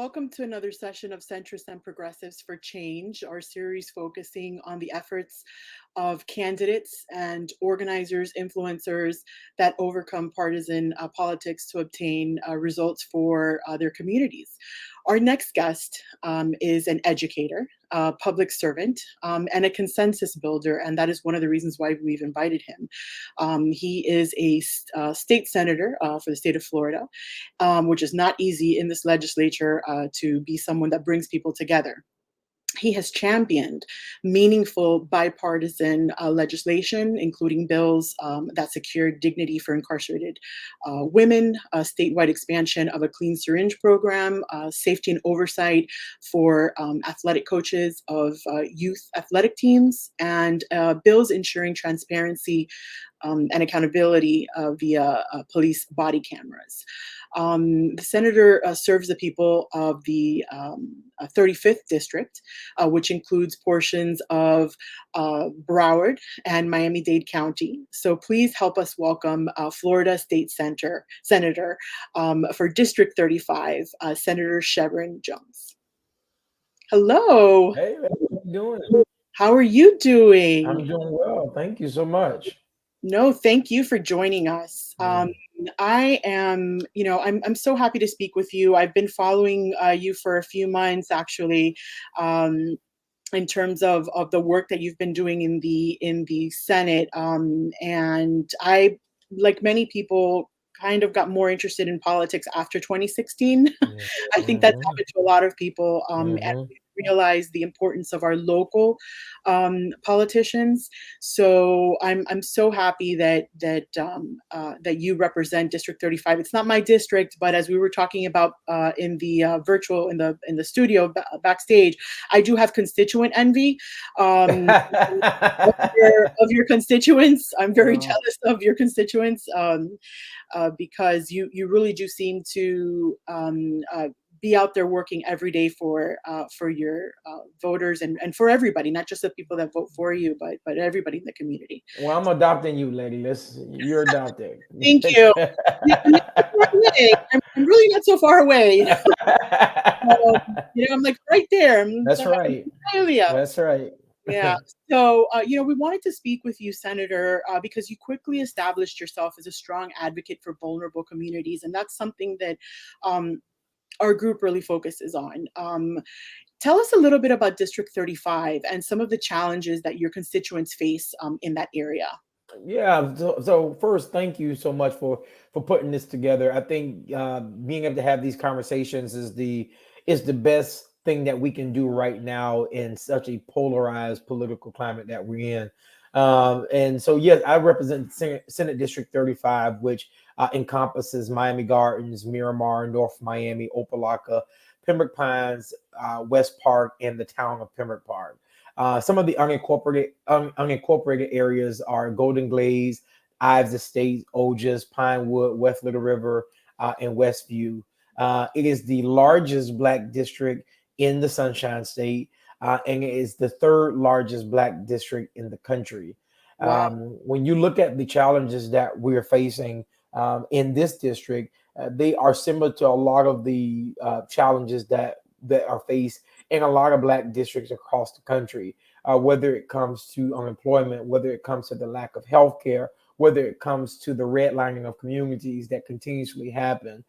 Welcome to another session of Centrists and Progressives for Change, our series focusing on the efforts of candidates and organizers, influencers that overcome partisan politics to obtain results for their communities. Our next guest is an educator, a public servant, and a consensus builder, and that is one of the reasons why we've invited him. He is a state senator for the state of Florida, which is not easy in this legislature to be someone that brings people together. He has championed meaningful bipartisan legislation, including bills that secure dignity for incarcerated women, a statewide expansion of a clean syringe program, safety and oversight for athletic coaches of youth athletic teams, and bills ensuring transparency and accountability via police body cameras. The senator serves the people of the 35th district, which includes portions of Broward and Miami-Dade County. So please help us welcome Florida State Senator for District 35, Senator Shevrin Jones. Hello. Hey, how you doing? How are you doing? I'm doing well. Thank you so much. No, thank you for joining us. I am, I'm so happy to speak with you. I've been following you for a few months, actually, in terms of the work that you've been doing in the Senate. And I, like many people, kind of got more interested in politics after 2016. I think that's happened to a lot of people, and realize the importance of our local politicians. So I'm so happy that you represent District 35. It's not my district, but as we were talking about in the virtual in the studio backstage, I do have constituent envy of your constituents. I'm very jealous of your constituents because you really do seem to be out there working every day for your voters and for everybody, not just the people that vote for you, but everybody in the community. Well, I'm adopting you, lady. You're adopted. Thank you. I'm really not so far away. I'm like right there. That's right. That's right. Yeah. So, we wanted to speak with you, Senator, because you quickly established yourself as a strong advocate for vulnerable communities, and that's something that our group really focuses on. Tell us a little bit about District 35 and some of the challenges that your constituents face in that area. Yeah. So first, thank you so much for putting this together. I think being able to have these conversations is the best thing that we can do right now in such a polarized political climate that we're in. And so, yes, I represent Senate District 35, which encompasses Miami Gardens, Miramar, North Miami, Opelika, Pembroke Pines, West Park, and the town of Pembroke Park. Some of the unincorporated areas are Golden Glades, Ives Estates, Ojas, Pinewood, West Little River, and Westview. It is the largest Black district in the Sunshine State, and it is the third largest Black district in the country. Wow. When you look at the challenges that we're facing in this district, they are similar to a lot of the challenges that are faced in a lot of Black districts across the country, whether it comes to unemployment, whether it comes to the lack of health care, whether it comes to the redlining of communities that continuously happen,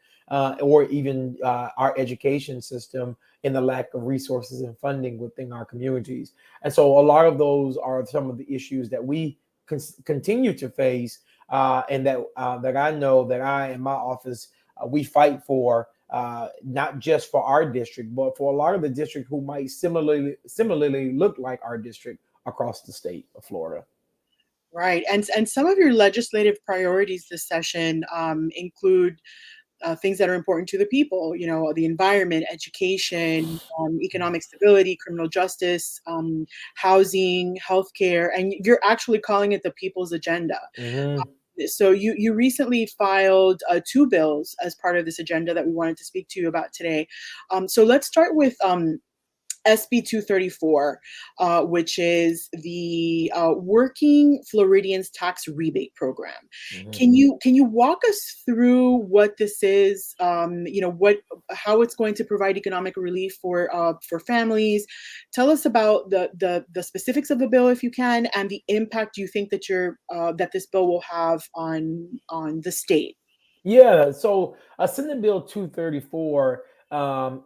or even our education system and the lack of resources and funding within our communities. And so a lot of those are some of the issues that we continue to face, and that I know that I in my office, we fight for, not just for our district, but for a lot of the districts who might similarly look like our district across the state of Florida. Right. And some of your legislative priorities this session include things that are important to the people, the environment, education, economic stability, criminal justice, housing, healthcare, and you're actually calling it the people's agenda. So you recently filed 2 bills as part of this agenda that we wanted to speak to you about today. So let's start with SB 234, which is the Working Floridians Tax Rebate Program. Mhm. Can you walk us through what this is? What how it's going to provide economic relief for families. Tell us about the specifics of the bill, if you can, and the impact you think that this bill will have on the state. Yeah, so Senate Bill 234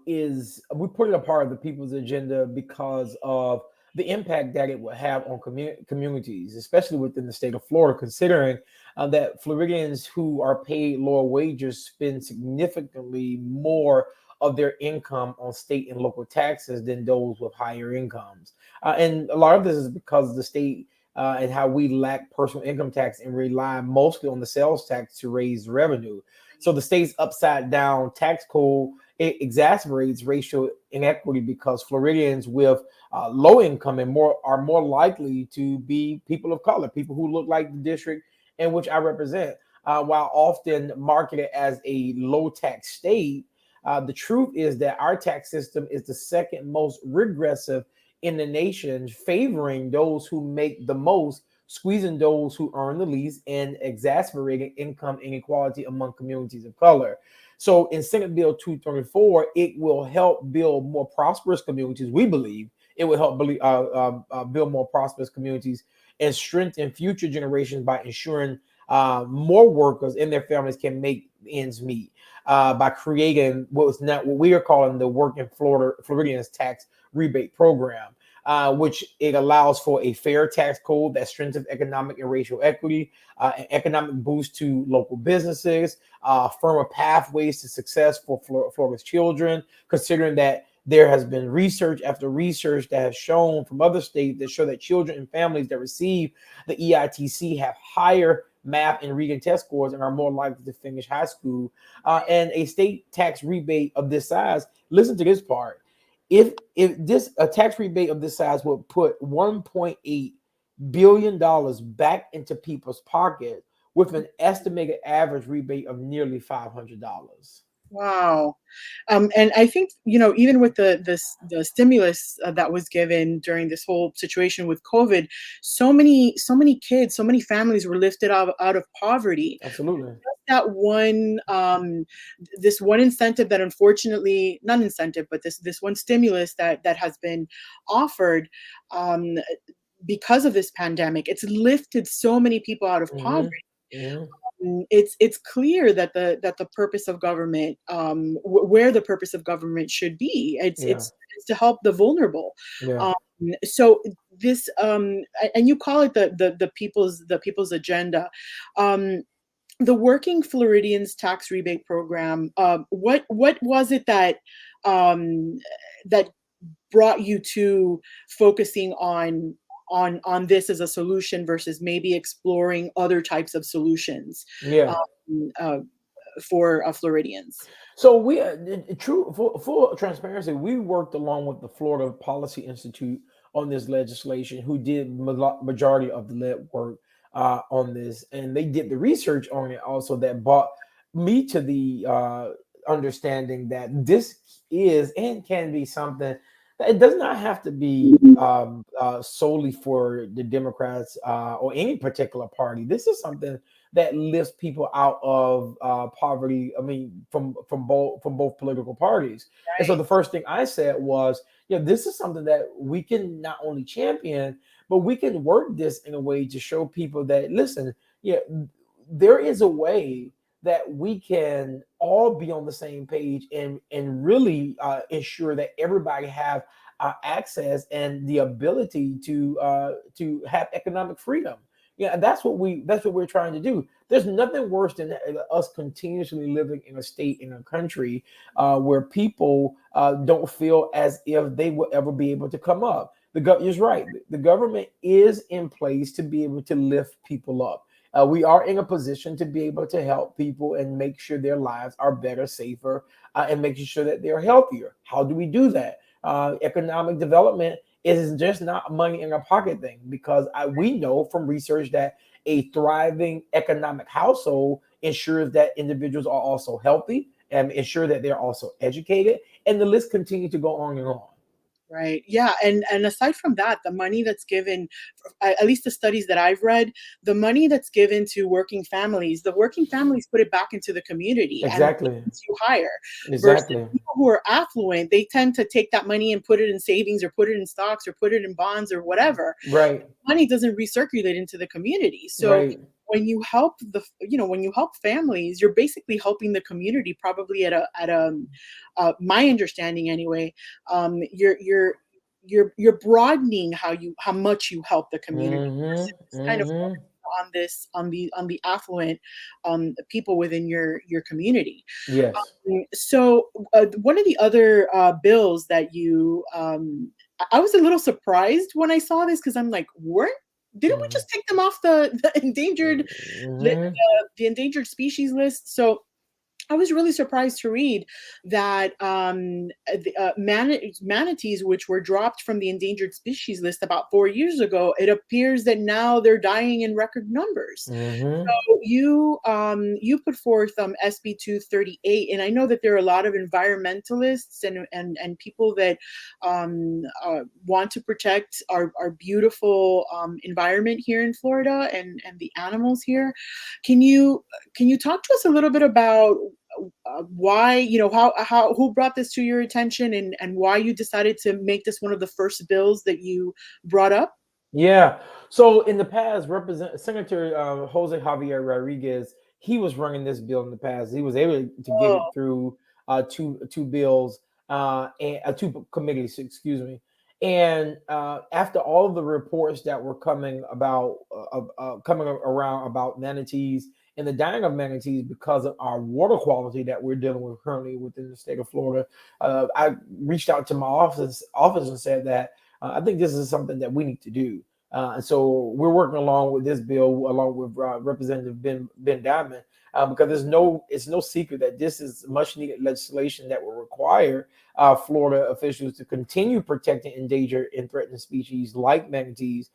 is we put it a part of the people's agenda because of the impact that it will have on communities, especially within the state of Florida, considering that Floridians who are paid lower wages spend significantly more of their income on state and local taxes than those with higher incomes. And a lot of this is because the state and how we lack personal income tax and rely mostly on the sales tax to raise revenue. So the state's upside down tax code it exacerbates racial inequity because Floridians with low income and more are more likely to be people of color, people who look like the district in which I represent. While often marketed as a low tax state, the truth is that our tax system is the second most regressive in the nation, favoring those who make the most, squeezing those who earn the least, and exacerbating income inequality among communities of color. So, in Senate Bill 234, it will help build more prosperous communities. We believe it will help build more prosperous communities and strengthen future generations by ensuring more workers and their families can make ends meet by creating what we are calling the Working Floridians Tax Rebate Program, which it allows for a fair tax code that strengthens economic and racial equity, an economic boost to local businesses, firmer pathways to success for Florida's children, considering that there has been research after research that has shown from other states that show that children and families that receive the EITC have higher math and reading test scores and are more likely to finish high school. And a state tax rebate of this size, listen to this part. If this a tax rebate of this size would put 1.8 billion dollars back into people's pocket with an estimated average rebate of nearly $500. Wow. And I think, even with the stimulus that was given during this whole situation with COVID, so many kids, so many families were lifted out of poverty. Absolutely. That one, this one incentive that, unfortunately, not incentive, but this one stimulus that has been offered, um, because of this pandemic, it's lifted so many people out of poverty. Hmm. Hmm. It's clear that the purpose of government, where the purpose of government should be, Yeah. it's to help the vulnerable. Yeah. Um, so this, and you call it the people's agenda. Um, the Working Floridians Tax Rebate Program. What was it that brought you to focusing on this as a solution versus maybe exploring other types of solutions, Yeah. um, uh, for Floridians? So we true full transparency. We worked along with the Florida Policy Institute on this legislation, who did majority of the lead work on this, and they did the research on it also that brought me to the understanding that this is and can be something that it does not have to be solely for the Democrats or any particular party. This is something that lifts people out of poverty. I mean, from both political parties. And so Right. the first thing I said was, this is something that we can not only champion, but we can work this in a way to show people that listen, yeah, there is a way that we can all be on the same page and really ensure that everybody have access and the ability to have economic freedom. Yeah, that's what we're trying to do. There's nothing worse than us continuously living in a state in a country where people don't feel as if they will ever be able to come up. Is right. The government is in place to be able to lift people up. We are in a position to be able to help people and make sure their lives are better, safer, and making sure that they're healthier. How do we do that? Economic development is just not a money in a pocket thing because we know from research that a thriving economic household ensures that individuals are also healthy and ensure that they're also educated, and the list continues to go on and on. Right. Yeah. And aside from that, the money that's given, at least the studies that I've read, the money that's given to working families, the working families put it back into the community and Exactly. you hire versus Exactly. people who are affluent, they tend to take that money and put it in savings or put it in stocks or put it in bonds or whatever. Right. Money doesn't recirculate into the community. So Right. when you help when you help families, you're basically helping the community probably at a my understanding anyway. You're broadening how much you help the community Mm-hmm. versus kind of Mm-hmm. on this on the affluent people within your community. Yes. So one of the other bills that I was a little surprised when I saw this because I'm like, weren't didn't we just take them off the endangered Mm-hmm. the endangered species list? So I was really surprised to read that manatees, which were dropped from the endangered species list about 4 years ago, it appears that now they're dying in record numbers. Mm-hmm. So you put forth SB 238, and I know that there are a lot of environmentalists and people that want to protect our beautiful environment here in Florida and the animals here. Can you talk to us a little bit about why, how who brought this to your attention and why you decided to make this one of the first bills that you brought up? Yeah. So in the past, Represent Senator Jose Javier Rodriguez, he was running this bill in the past. He was able to get it Oh, through two bills and two committees, excuse me. And after all of the reports that were coming around about manatees and the dying of manatees because of our water quality that we're dealing with currently within the state of Florida, I reached out to my office and said that I think this is something that we need to do. And so we're working along with this bill, along with Representative Ben Diamond, because it's no secret that this is much needed legislation that will require Florida officials to continue protecting endangered and threatened species like manatees,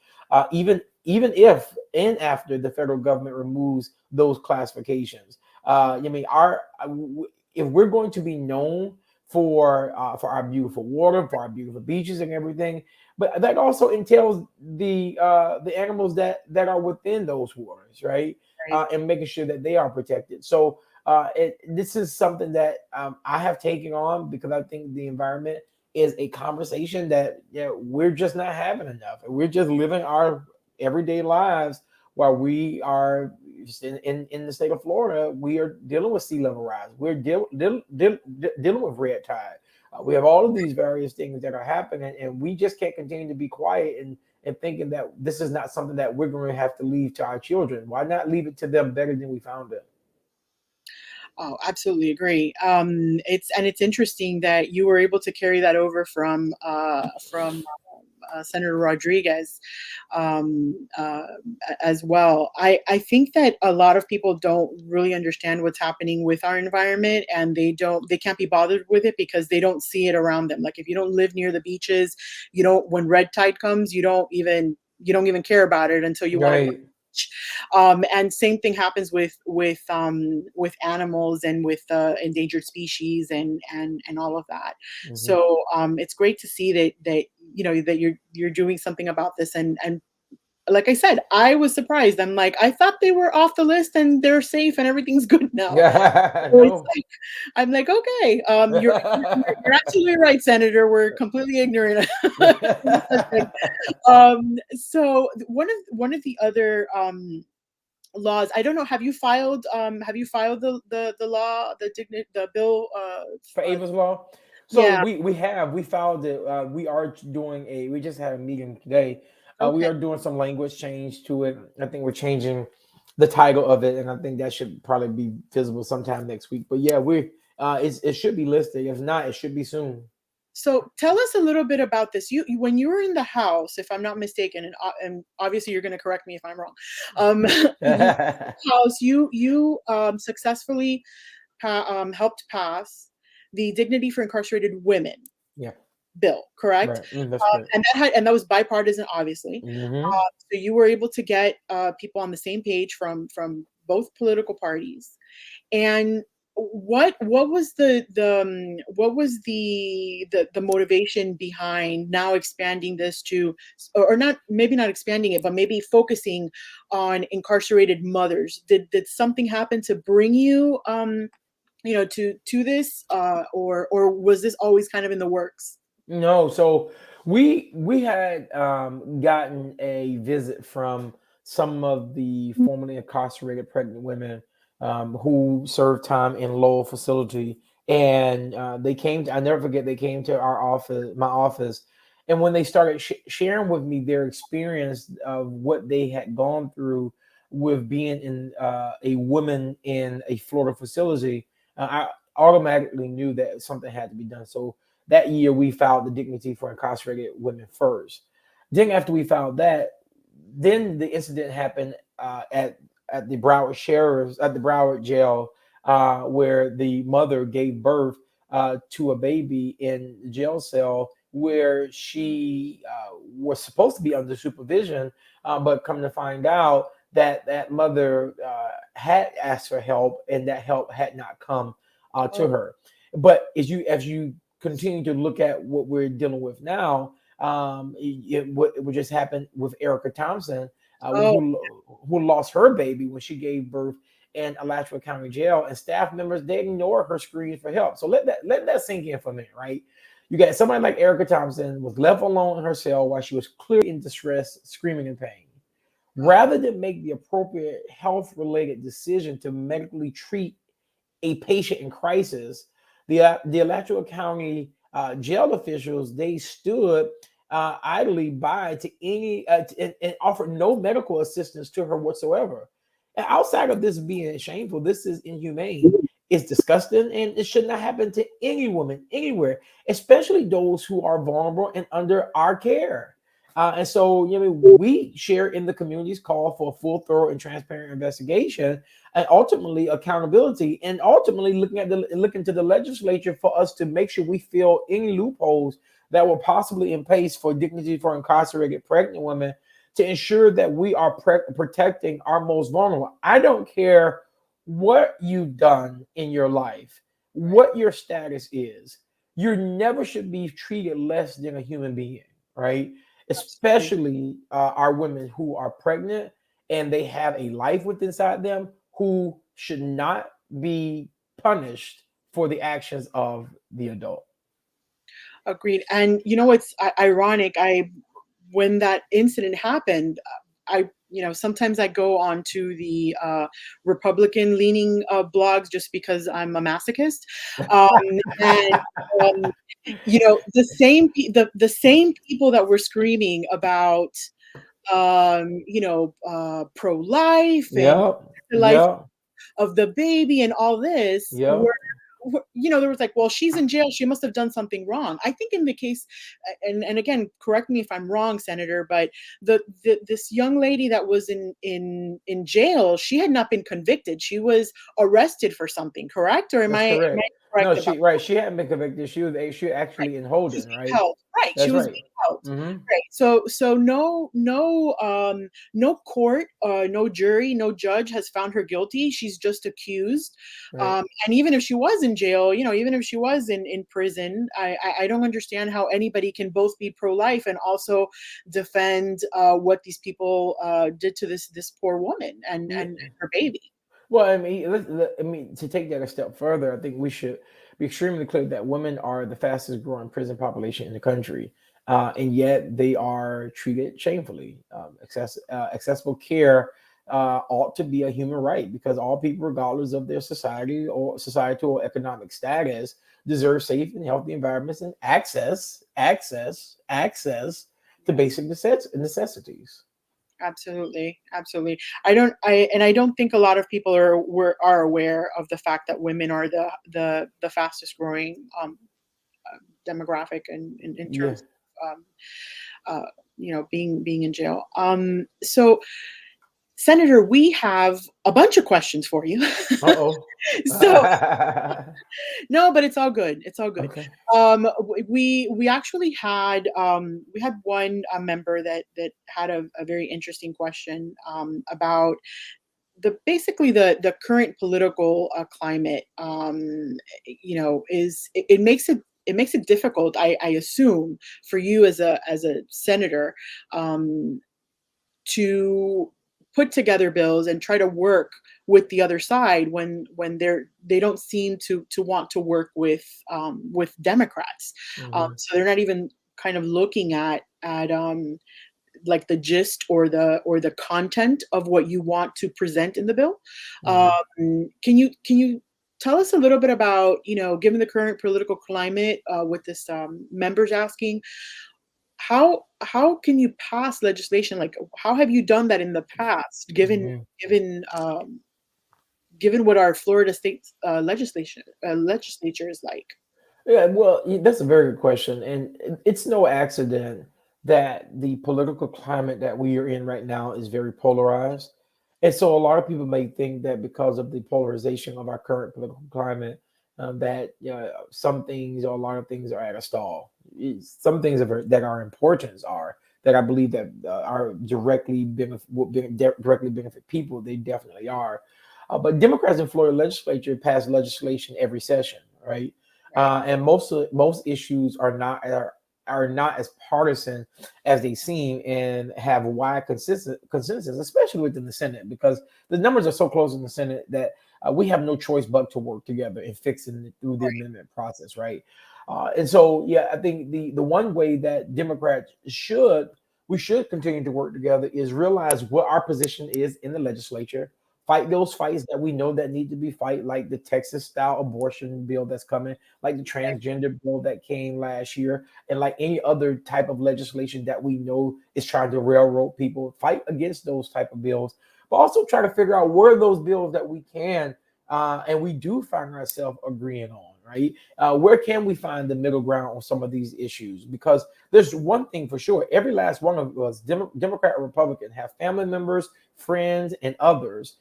even if and after the federal government removes those classifications. I mean, if we're going to be known for our beautiful water, for our beautiful beaches and everything, but that also entails the animals that are within those waters, right? right. And making sure that they are protected. So this is something that I have taken on because I think the environment is a conversation that we're just not having enough. We're just living our everyday lives while we are in the state of Florida. We are dealing with sea level rise. We're dealing with red tide. We have all of these various things that are happening, and we just can't continue to be quiet and thinking that this is not something that we're going to have to leave to our children. Why not leave it to them better than we found it? Oh, absolutely agree. It's interesting that you were able to carry that over from Senator Rodriguez as well. I think that a lot of people don't really understand what's happening with our environment, and they can't be bothered with it because they don't see it around them. Like if you don't live near the beaches, you don't when red tide comes, you don't even care about it until you want to go. Right. And same thing happens with animals and with endangered species and all of that. Mhm. So it's great to see that you're doing something about this. And like I said, I was surprised. I'm like, I thought they were off the list and they're safe and everything's good now. Yeah. So it's No. like, I'm like, okay, you're absolutely right, Senator. We're completely ignorant. So one of the other laws, I don't know, have you filed the law, the bill For Ava's law. So yeah, we filed it. We just had a meeting today. We okay. are doing some language change to it. I think we're changing the title of it, and I think that should probably be visible sometime next week. But yeah, it should be listed. If not, it should be soon. So tell us a little bit about this. When you were in the House, if I'm not mistaken, and obviously you're going to correct me if I'm wrong. You House, you successfully helped pass the Dignity for Incarcerated Women Yeah, bill, correct? right. That's correct. And that was bipartisan, obviously. Hmm. So you were able to get people on the same page from both political parties. And what was what was the motivation behind now expanding this to, or not, maybe not expanding it, but maybe focusing on incarcerated mothers? Did something happen to bring you to this, or was this always kind of in the works? No, so we had gotten a visit from some of the formerly incarcerated pregnant women who served time in Lowell facility, and they came. I never forget. They came to our office, my office, and when they started sharing with me their experience of what they had gone through with being in a woman in a Florida facility, I automatically knew that something had to be done. So that year we filed the dignity for incarcerated women first. Then after we filed that, then the incident happened at the Broward sheriff's at the Broward jail, where the mother gave birth to a baby in the jail cell where she was supposed to be under supervision, but come to find out that that mother had asked for help and that help had not come to Oh, her. But as you continue to look at what we're dealing with now, what just happened with Erica Thompson, oh, who lost her baby when she gave birth in Alachua County Jail, and staff members they ignore her screams for help. So let that sink in for a minute, right? You got somebody like Erica Thompson was left alone in her cell while she was clearly in distress, screaming in pain. oh, Rather than make the appropriate health-related decision to medically treat a patient in crisis, the Alachua County jail officials they stood idly by to any and offered no medical assistance to her whatsoever. And outside of this being shameful, this is inhumane. It's disgusting, and it should not happen to any woman anywhere, especially those who are vulnerable and under our care. And so, we share in the community's call for a full, thorough, and transparent investigation, and ultimately accountability, and ultimately looking to the legislature for us to make sure we fill any loopholes that were possibly in place for dignity for incarcerated pregnant women to ensure that we are protecting our most vulnerable. I don't care what you've done in your life, right, what your status is. You never should be treated less than a human being, right? absolutely. Especially our women who are pregnant and they have a life within inside them who should not be punished for the actions of the adult. Agreed. And it's ironic. When that incident happened, sometimes I go on to the Republican leaning blogs just because I'm a masochist. And um, the same people that were screaming about pro life and Yep. the life Yep. of the baby and all this Yep. were there was like, well, she's in jail, she must have done something wrong. I think in the case, and again, correct me if I'm wrong, Senator, but this young lady that was in jail, she had not been convicted, she was arrested for something, correct? Or am That's I correct. No, correct about she right. She hadn't been convicted. She right? actually in She was holding, being right? held, right, she That's was right. being held. Hmm. Right. So no court, no jury, no judge has found her guilty. She's just accused. Right. And even if she was in jail, even if she was in prison, I don't understand how anybody can both be pro-life and also defend what these people did to this poor woman and Yeah. her baby. Well, I mean, I mean, to take that a step further, I think we should be extremely clear that women are the fastest growing prison population in the country, and yet they are treated shamefully. Accessible care ought to be a human right because all people, regardless of their societal or economic status, deserve safe and healthy environments and access to Right. basic necessities. Absolutely, absolutely. I don't think a lot of people are aware of the fact that women are the fastest growing demographic in Yeah. terms of uh, being in jail. So, Senator, we have a bunch of questions for you. Uh-oh. So no, but it's all good. It's all good. Okay. We actually had we had one member that had a very interesting question about basically the current political climate, it makes it difficult, I assume, for you as a senator, um, to put together bills and try to work with the other side when they don't seem to want to work with Democrats. Hmm. So they're not even kind of looking at like the gist or the content of what you want to present in the bill. Hmm. Can you tell us a little bit about, given the current political climate, with this members asking, how can you pass legislation? Like, how have you done that in the past, Hmm. given what our Florida state legislature is like? Yeah, well, that's a very good question, and it's no accident that the political climate that we are in right now is very polarized. And so, a lot of people may think that because of the polarization of our current political climate, that some things or a lot of things are at a stall. Some things that are importance are that I believe that are directly benefit people. They definitely are. But Democrats in Florida legislature pass legislation every session, right? Right. And most issues are not as partisan as they seem and have wide consensus, especially within the Senate, because the numbers are so close in the Senate that we have no choice but to work together in fixing it through the Right. amendment process, right? And so, yeah, I think the one way that Democrats should continue to work together is realize what our position is in the legislature, fight those fights that we know that need to be fight, like the Texas style abortion bill that's coming, like the transgender bill that came last year, and like any other type of legislation that we know is trying to railroad people. Fight against those type of bills, but also try to figure out where are those bills that we can and we do find ourselves agreeing on, right? Where can we find the middle ground on some of these issues? Because there's one thing for sure: every last one of us, Democrat or Republican, have family members, friends, and others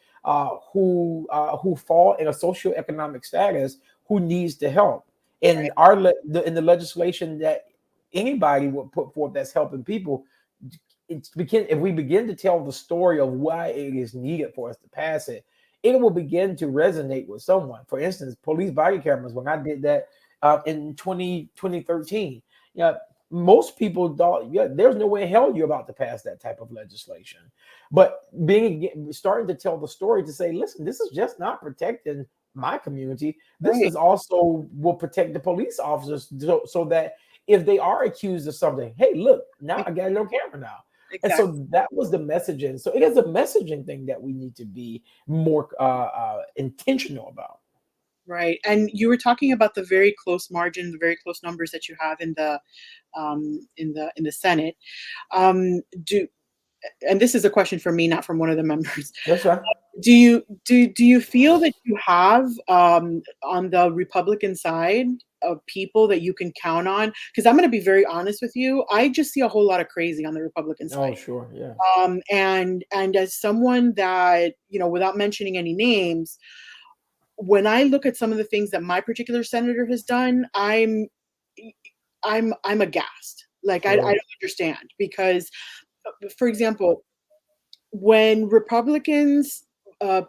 who fall in a socioeconomic status who needs the help. Right. In in the legislation that anybody would put forth that's helping people, if we begin to tell the story of why it is needed for us to pass it, it will begin to resonate with someone. For instance, police body cameras. When I did that in 2013, yeah, most people thought, yeah, there's no way in hell you're about to pass that type of legislation. But starting to tell the story to say, listen, this is just not protecting my community. This Right. is also will protect the police officers so that if they are accused of something, hey, look, now I got it on camera now. And Exactly. so that was the messaging. So it is a messaging thing that we need to be more intentional about. Right. And you were talking about the very close margin, the very close numbers that you have in the Senate. Do And this is a question from me, not from one of the members. That's right. Do you feel that you have, on the Republican side, of people that you can count on? Because I'm going to be very honest with you, I just see a whole lot of crazy on the Republican Oh, side. sure. Yeah. And as someone that, without mentioning any names, when I look at some of the things that my particular senator has done, I'm aghast. Like, I Sure. don't understand, because, for example, when Republicans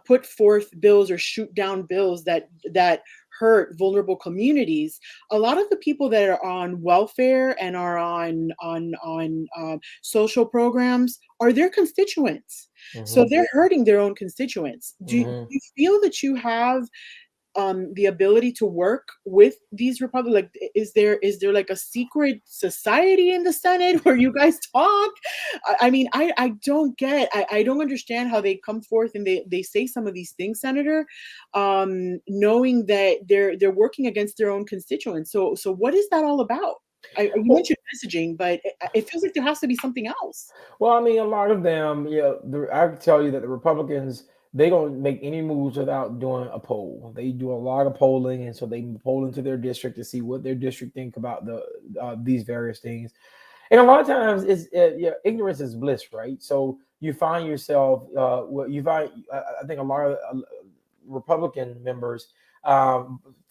put forth bills or shoot down bills that hurt vulnerable communities, a lot of the people that are on welfare and are on social programs are their constituents. So Hmm. they're hurting their own constituents. Do Hmm. you feel that you have the ability to work with these Republic? Like, is there like a secret society in the Senate where you guys talk? I mean, I don't get, I don't understand how they come forth and they say some of these things, Senator, knowing that they're working against their own constituents. So what is that all about? You Well, mentioned messaging, but it feels like there has to be something else. well, I mean, a lot of them, yeah, I can tell you that the Republicans, they don't make any moves without doing a poll. They do a lot of polling, and so they poll into their district to see what their district think about these various things. And a lot of times, yeah, ignorance is bliss, right? So you find yourself, you find, I think a lot of Republican members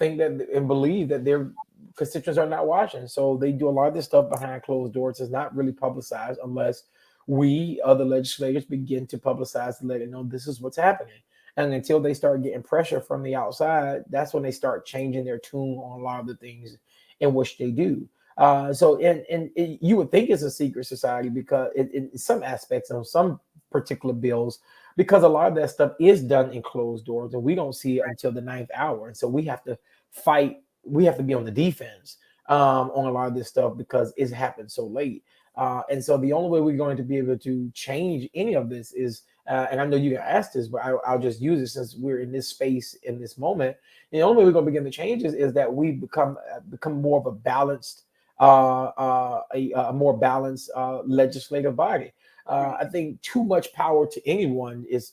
think that and believe that their constituents are not watching. So they do a lot of this stuff behind closed doors. It's not really publicized unless we, other legislators, begin to publicize and let it know this is what's happening. And until they start getting pressure from the outside, that's when they start changing their tune on a lot of the things in which they do. You would think it's a secret society because in some aspects of some particular bills, because a lot of that stuff is done in closed doors and we don't see it until the ninth hour. And so we have to fight. We have to be on the defense on a lot of this stuff because it's happened so late. And so the only way we're going to be able to change any of this is, and I know you got asked this, but I'll just use it since we're in this space in this moment. The only way we're going to begin to change is that we become more of a balanced, a more balanced legislative body. I think too much power to anyone is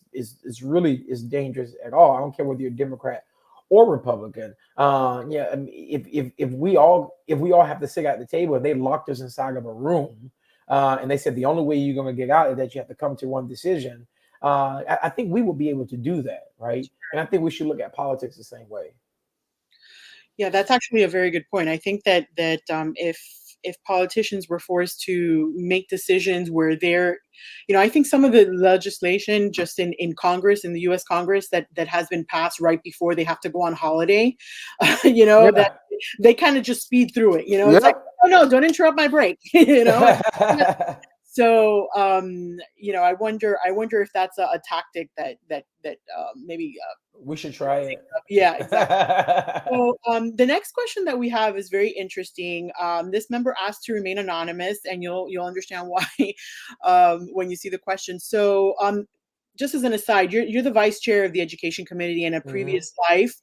really dangerous at all. I don't care whether you're Democrat or Republican. Yeah, I mean, if we all have to sit at the table and they locked us inside of a room, and they said the only way you're going to get out is that you have to come to one decision. I think we will be able to do that, right? And I think we should look at politics the same way. Yeah, that's actually a very good point. I think that if politicians were forced to make decisions where they're, I think some of the legislation just in Congress, in the U.S. Congress, that has been passed right before they have to go on holiday, Yeah. that they kind of just speed through it. It's like, Yep. oh no, don't interrupt my break. So, I wonder if that's a tactic that maybe We should try it. yeah, exactly. So the next question that we have is very interesting. This member asked to remain anonymous, and you'll understand why when you see the question. So just as an aside, you're the vice chair of the education committee. In a previous life,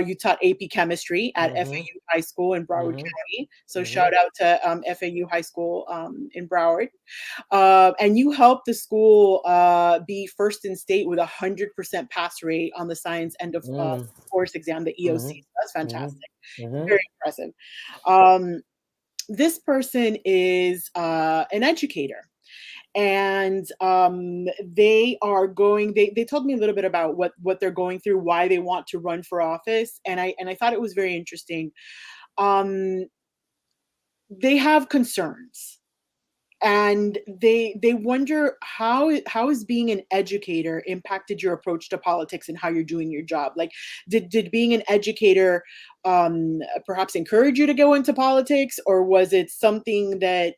you taught AP chemistry at FAU High School in Broward County. So shout out to FAU High School in Broward. And you helped the school be first in state with 100% pass rate on the science end of course exam, the EOC. So that's fantastic. Very impressive. This person is an educator. And they told me a little bit about what they're going through, why they want to run for office. And I thought it was very interesting. They have concerns. And they wonder how is being an educator impacted your approach to politics and how you're doing your job. Like, did being an educator perhaps encourage you to go into politics, or was it something that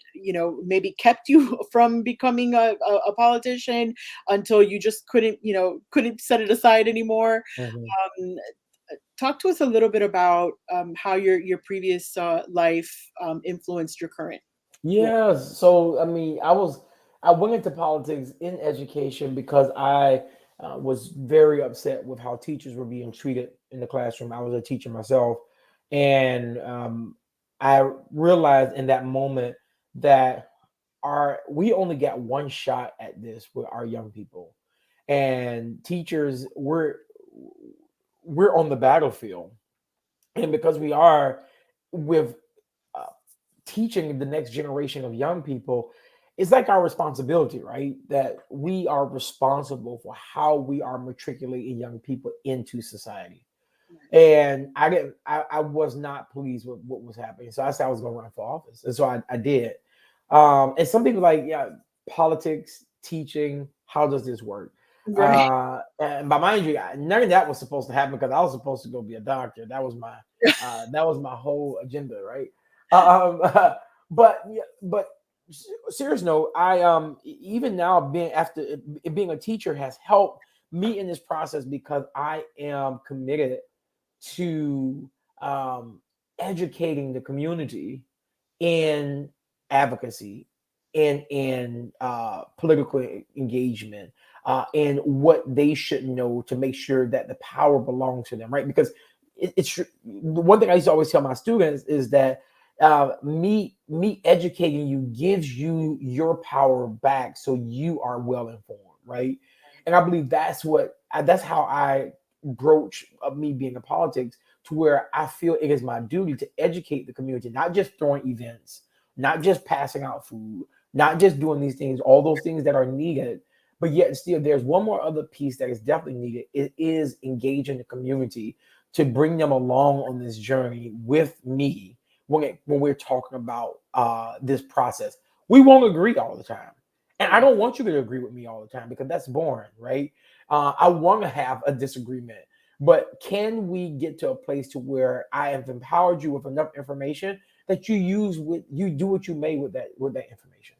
maybe kept you from becoming a politician until you just couldn't set it aside anymore? Talk to us a little bit about how your previous life influenced your current. Yeah, so I mean, I went into politics in education because I was very upset with how teachers were being treated in the classroom. I was a teacher myself, and I realized in that moment that we only got one shot at this with our young people, and teachers we're on the battlefield, and because we are with teaching the next generation of young people, it's like our responsibility, right? That we are responsible for how we are matriculating young people into society. And I was not pleased with what was happening. So I said I was going to run for office. And so I did. And some people like, yeah, politics, teaching, how does this work? Right. And by mind you, none of that was supposed to happen because I was supposed to go be a doctor. That was my whole agenda, right? But serious note, I even now being a teacher has helped me in this process because I am committed to educating the community in advocacy and in political engagement and what they should know to make sure that the power belongs to them, right? Because it's one thing I used to always tell my students is that me educating you gives you your power back, so you are well informed, right? And I believe that's how I broach of me being in politics, to where I feel it is my duty to educate the community, not just throwing events, not just passing out food, not just doing these things, all those things that are needed. But yet still, there's one more other piece that is definitely needed. It is engaging the community to bring them along on this journey with me when we're talking about this process. We won't agree all the time. And I don't want you to agree with me all the time because that's boring, right? I want to have a disagreement, but can we get to a place to where I have empowered you with enough information that you do what you may with that information?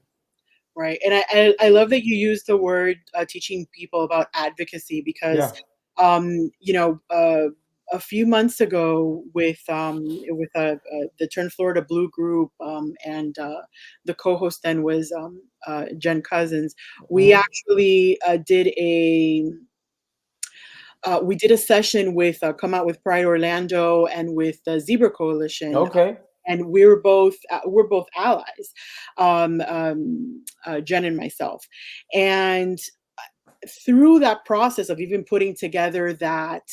Right. And I love that you use the word teaching people about advocacy because, Yeah. you know, a few months ago with the Turn Florida Blue group and the co-host then was Jen Cousins, we Mhm. actually we did a session with Come Out with Pride Orlando and with the Zebra Coalition, Okay. and we're both allies, Jen and myself, and through that process of even putting together that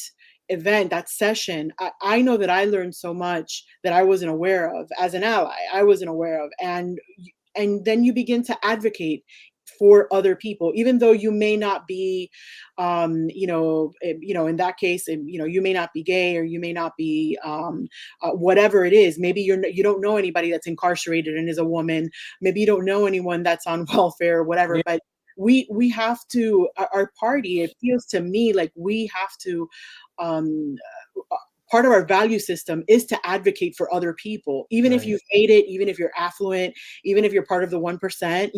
event, that session, I know that I learned so much that I wasn't aware of as an ally. I wasn't aware of, and then you begin to advocate for other people, even though you may not be, in that case, you may not be gay or you may not be whatever it is. Maybe you don't know anybody that's incarcerated and is a woman. Maybe you don't know anyone that's on welfare or whatever. Yeah. But we have to our party, it feels to me like we have to um part of our value system is to advocate for other people, even if Right. you hate it, even if you're affluent, even if you're part of the 1%,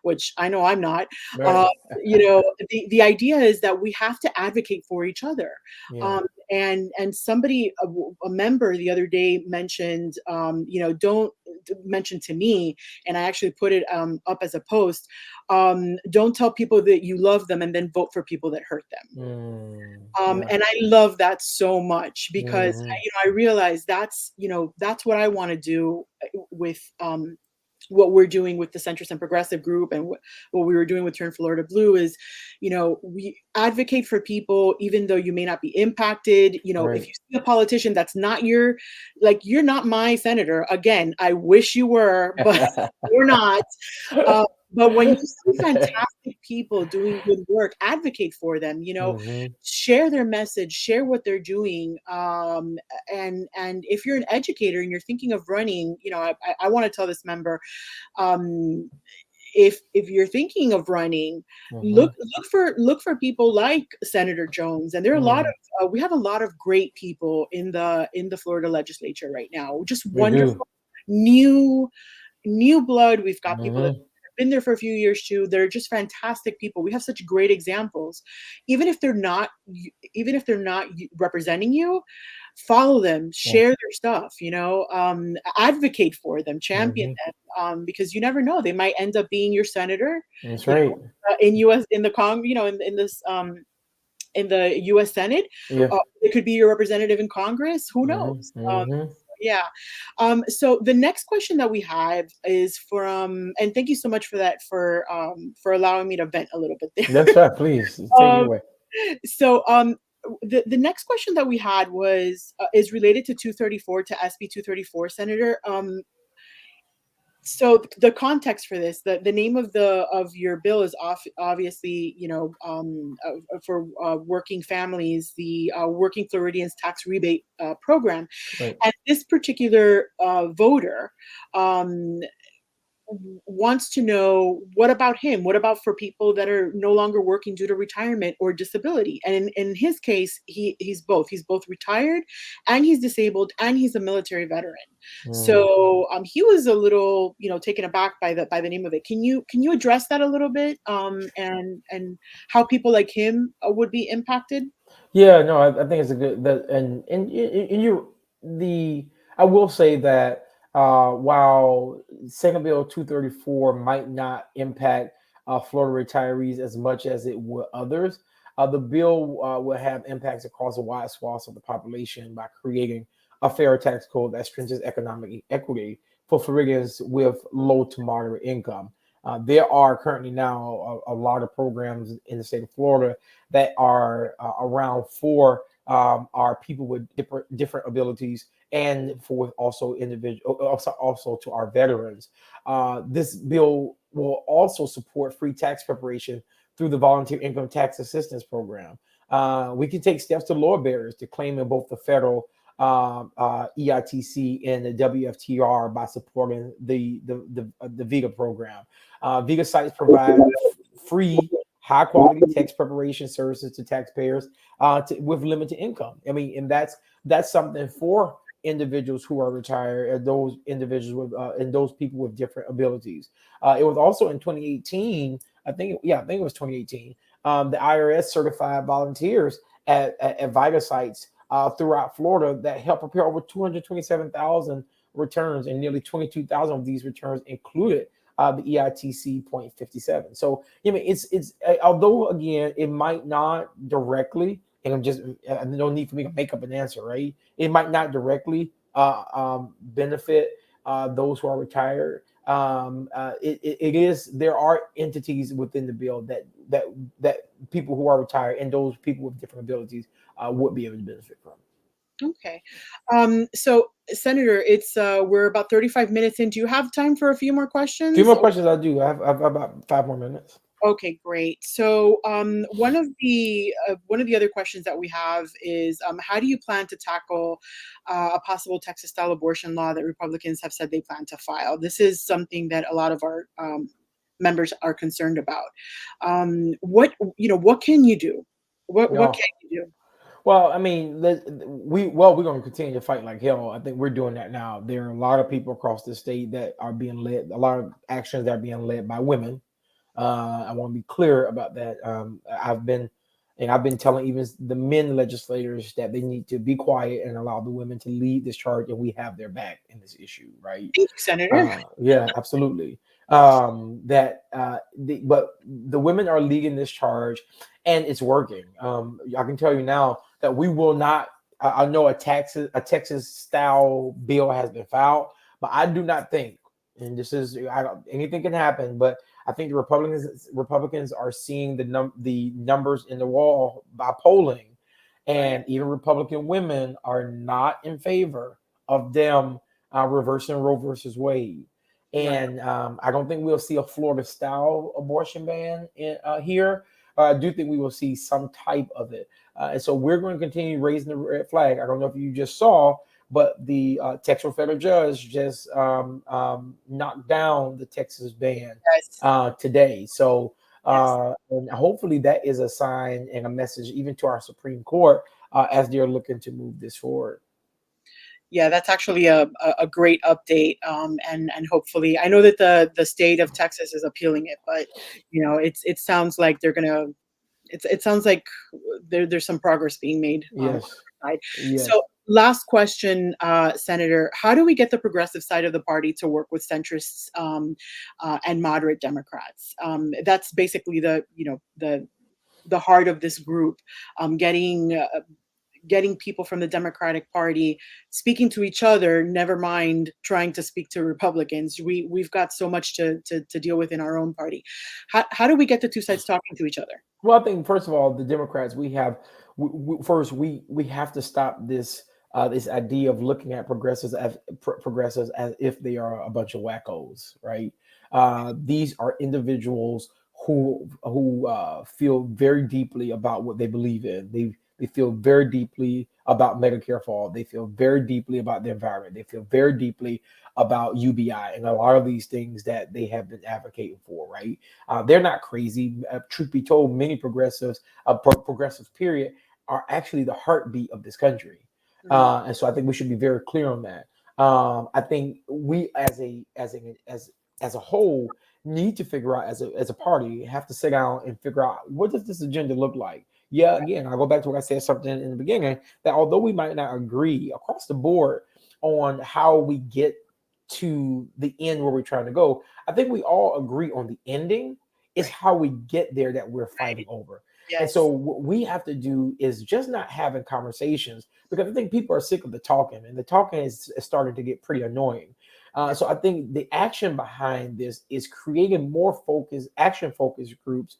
which I know I'm not. uh, Right. the idea is that we have to advocate for each other. Yeah. um, and somebody, a member the other day mentioned, don't mention to me, and I actually put it up as a post, don't tell people that you love them and then vote for people that hurt them. Yeah. And I love that so much because Hmm. I realize that's what I want to do with what we're doing with the centrist and progressive group, and what we were doing with Turn Florida Blue is, we advocate for people even though you may not be impacted. If Right. you see a politician that's not you're not my senator. Again, I wish you were, but you're not. Uh, but when you see fantastic people doing good work, advocate for them. Hmm. Share their message, share what they're doing. And if you're an educator and you're thinking of running, I want to tell this member, um, if you're thinking of running, Hmm. look for people like Senator Jones. And there are a lot Hmm. of we have a lot of great people in the Florida legislature right now. Just We do. wonderful new blood. We've got people that Hmm. have been there for a few years too. They're just fantastic people. We have such great examples. Even if they're not representing you, follow them, Yeah. share their stuff, advocate for them, champion Hmm. them, because you never know, they might end up being your senator, That's you right. in US, in the in the US Senate. Yeah. It could be your representative in Congress. Who Hmm. knows? Hmm. Yeah. So the next question that we have is from, and thank you so much for that, for allowing me to vent a little bit there. That's right. Please take it um, away. so the next question that we had was is related to 234, to SB 234, Senator. So the context for this, the name of your bill is obviously, for working families, the Working Floridians Tax Rebate Program. Right. And this particular voter um, wants to know, what about him? What about for people that are no longer working due to retirement or disability? And in his case, he's both. He's both retired, and he's disabled, and he's a military veteran. Mm. So he was a little, taken aback by the name of it. Can you address that a little bit? And how people like him would be impacted? Yeah, no, I think it's a good that and you the I will say that while Senate Bill 234 might not impact Florida retirees as much as it would others, the bill will have impacts across a wide swath of the population by creating a fair tax code that strengthens economic equity for Floridians with low to moderate income. There are currently now a lot of programs in the state of Florida that are around for our people with different abilities, and for also individual, also to our veterans. This bill will also support free tax preparation through the Volunteer Income Tax Assistance Program. We can take steps to lower barriers to claiming both the federal EITC and the WFTR by supporting the VEGA program. VEGA sites provide free, high quality text preparation services to taxpayers with limited income. I mean, and that's something for individuals who are retired, and those individuals with and those people with different abilities. It was also in 2018, I think it was 2018. The IRS certified volunteers at VIGA sites throughout Florida that helped prepare over 227,000 returns, and nearly 22,000 of these returns included the EITC point 57. So, I mean, it's although again, it might not directly, and no need for me to make up an answer, right? It might not directly benefit those who are retired. It is, there are entities within the bill that people who are retired and those people with different abilities would be able to benefit from. Okay. So Senator, it's we're about 35 minutes in. Do you have time for a few more questions? A few more questions I do. I have about 5 more minutes. Okay, great. So one of the other questions that we have is how do you plan to tackle a possible Texas-style abortion law that Republicans have said they plan to file? This is something that a lot of our members are concerned about. What can you do? What can you do? Well, I mean, we're going to continue to fight like hell. I think we're doing that now. There are a lot of people across the state that are being led, a lot of actions that are being led by women. I want to be clear about that. I've been telling even the men legislators that they need to be quiet and allow the women to lead this charge, and we have their back in this issue, right? Thank you, Senator. Yeah, absolutely. But the women are leading this charge, and it's working. I can tell you now that we will not. I know a Texas style bill has been filed, but I do not think, and anything can happen, but I think the Republicans are seeing the numbers in the wall by polling, and even Republican women are not in favor of them reversing Roe versus Wade. And I don't think we'll see a Florida-style abortion ban here. I do think we will see some type of it. And so we're going to continue raising the red flag. I don't know if you just saw, but the Texas federal judge just knocked down the Texas ban today. So and hopefully that is a sign and a message even to our Supreme Court as they're looking to move this forward. Yeah, that's actually a great update, and hopefully, I know that the state of Texas is appealing it, but it sounds like they're gonna. It sounds like there's some progress being made. Yes. Yes. So last question, Senator, how do we get the progressive side of the party to work with centrists and moderate Democrats? That's basically the heart of this group, getting people from the Democratic Party speaking to each other, never mind trying to speak to Republicans. We've got so much to deal with in our own party. How do we get the two sides talking to each other? Well, I think first of all, the Democrats, we have to stop this this idea of looking at progressives as if they are a bunch of wackos, right? These are individuals who feel very deeply about what they believe in. They feel very deeply about Medicare for all. They feel very deeply about the environment. They feel very deeply about UBI and a lot of these things that they have been advocating for, right? They're not crazy. Truth be told, many progressives, period, are actually the heartbeat of this country. And so I think we should be very clear on that. I think we as a whole need to figure out as a party, have to sit down and figure out, what does this agenda look like? Yeah, again, I'll go back to what I said something in the beginning, that although we might not agree across the board on how we get to the end where we're trying to go, I think we all agree on the ending is how we get there that we're fighting over. Yes. And so what we have to do is just not having conversations, because I think people are sick of the talking, and the talking is starting to get pretty annoying. So I think the action behind this is creating more action-focused groups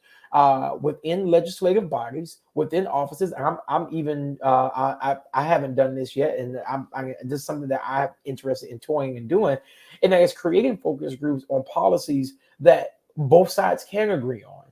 within legislative bodies, within offices. I'm even I haven't done this yet, and this is something that I'm interested in toying and doing, and that is creating focus groups on policies that both sides can agree on.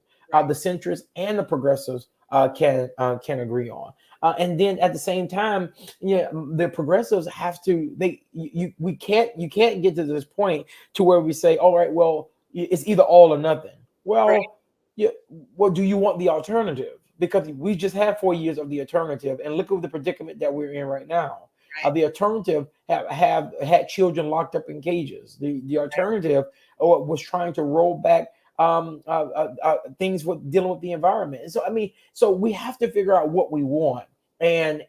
The centrists and the progressives can agree on. And then at the same time, yeah, the progressives have to. You can't get to this point to where we say, all right, well, it's either all or nothing. Right. Well, yeah, what do you want the alternative? Because we just had 4 years of the alternative, and look at the predicament that we're in right now. Right. The alternative have had children locked up in cages. The Right. alternative was trying to roll back things with dealing with the environment. And so I mean, so we have to figure out what we want. And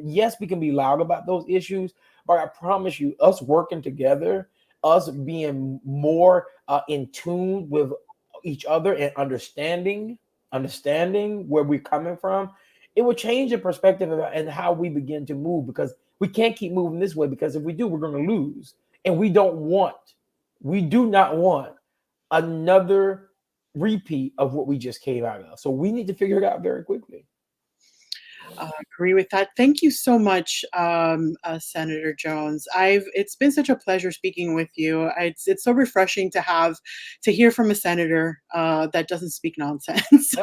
yes, we can be loud about those issues, but I promise you, us working together, us being more in tune with each other and understanding where we're coming from, it will change the perspective and how we begin to move, because we can't keep moving this way, because if we do, we're going to lose. And we do not want another repeat of what we just came out of. So we need to figure it out very quickly. Agree with that. Thank you so much, Senator Jones. It's been such a pleasure speaking with you. It's so refreshing to hear from a senator that doesn't speak nonsense.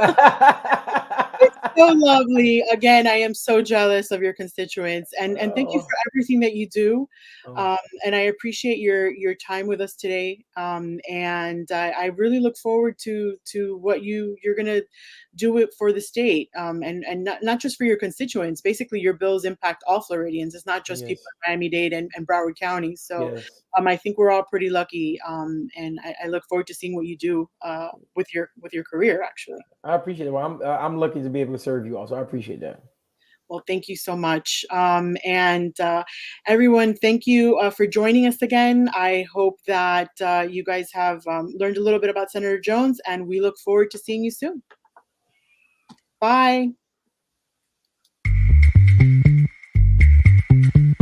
It's so lovely. Again, I am so jealous of your constituents, and thank you Oh, for everything that you do. oh, And I appreciate your time with us today. And I really look forward to what you're gonna do it for the state, and not just for your constituents. Basically, your bills impact all Floridians. It's not just people yes, in Miami-Dade and Broward counties. So yes. I think we're all pretty lucky. And I look forward to seeing what you do with your career, actually. I appreciate it. Well, I'm lucky to be able to serve you also. I appreciate that. Well, thank you so much. And everyone, thank you for joining us again. I hope that you guys have learned a little bit about Senator Jones, and we look forward to seeing you soon. Bye.